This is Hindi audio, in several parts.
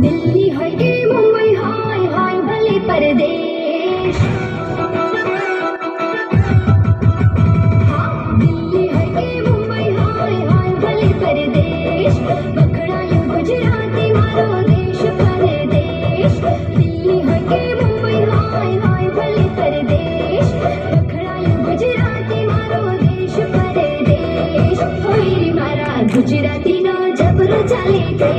दिल्ली है कि मुंबई हाय हाय भले परदेश। दिल्ली है कि मुंबई हाय हाय भले परदेश। पकड़ायो गुजराती मारो देश परदेश। दिल्ली है कि मुंबई हाय हाय भले परदेश। पकड़ायो गुजराती मारो देश परदेश। होई रे मारा गुजराती नो जबरो चाले देश।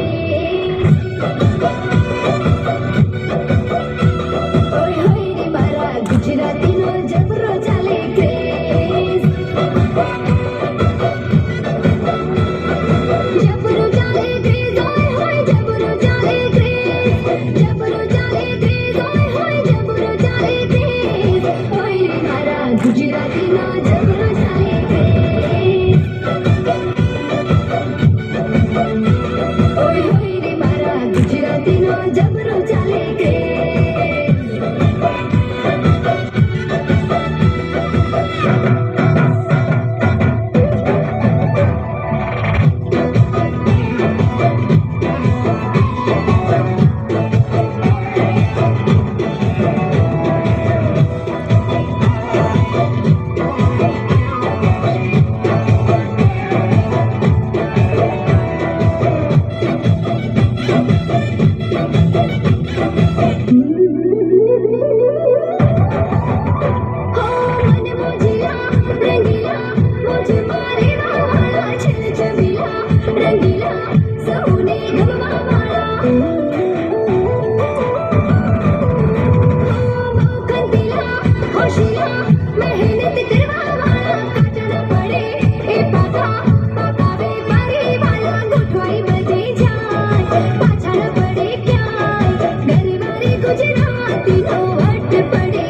ગુજરાતીનો જબરો ચાલે ક્રેઝ જબરો ચાલે ક્રેઝ હોય જબરો ચાલે ક્રેઝ જબરો ચાલે ક્રેઝ હોય જબરો ચાલે ક્રેઝ હોય રે મારા ગુજરાતીનો જબરો ચાલે ક્રેઝ હોય રે મારા ગુજરાતીનો જબરો ચાલે ક્રેઝ मेहनत करवा वाला काटना पड़े ए पापा पापा वे पारी वाला गोठवाई बजे जाए पाछड़ पड़े क्या गरीबारी गुजराती नो वट पड़े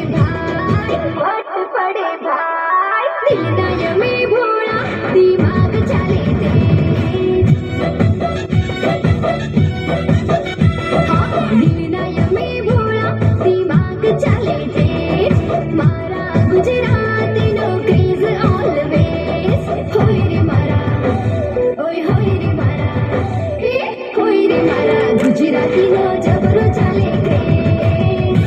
भाई दिल ना यमी भोला दिमाग चले तेज दिल ना यमी भोला दिमाग चले तेज मारा गुजराती नो क्रेज ऑलवेज होय रे मारा गुजराती नो जबरो चाले क्रेज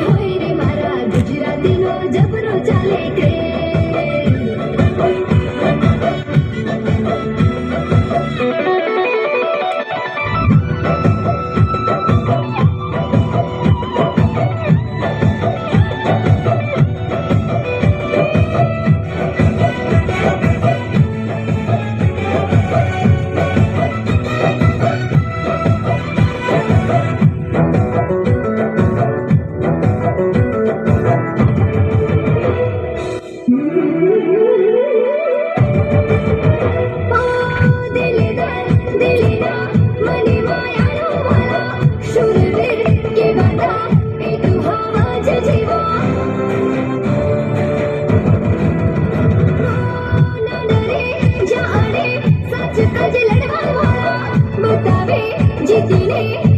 होय रे मारा गुजराती नो जबरो चाले क्रेज जीती ने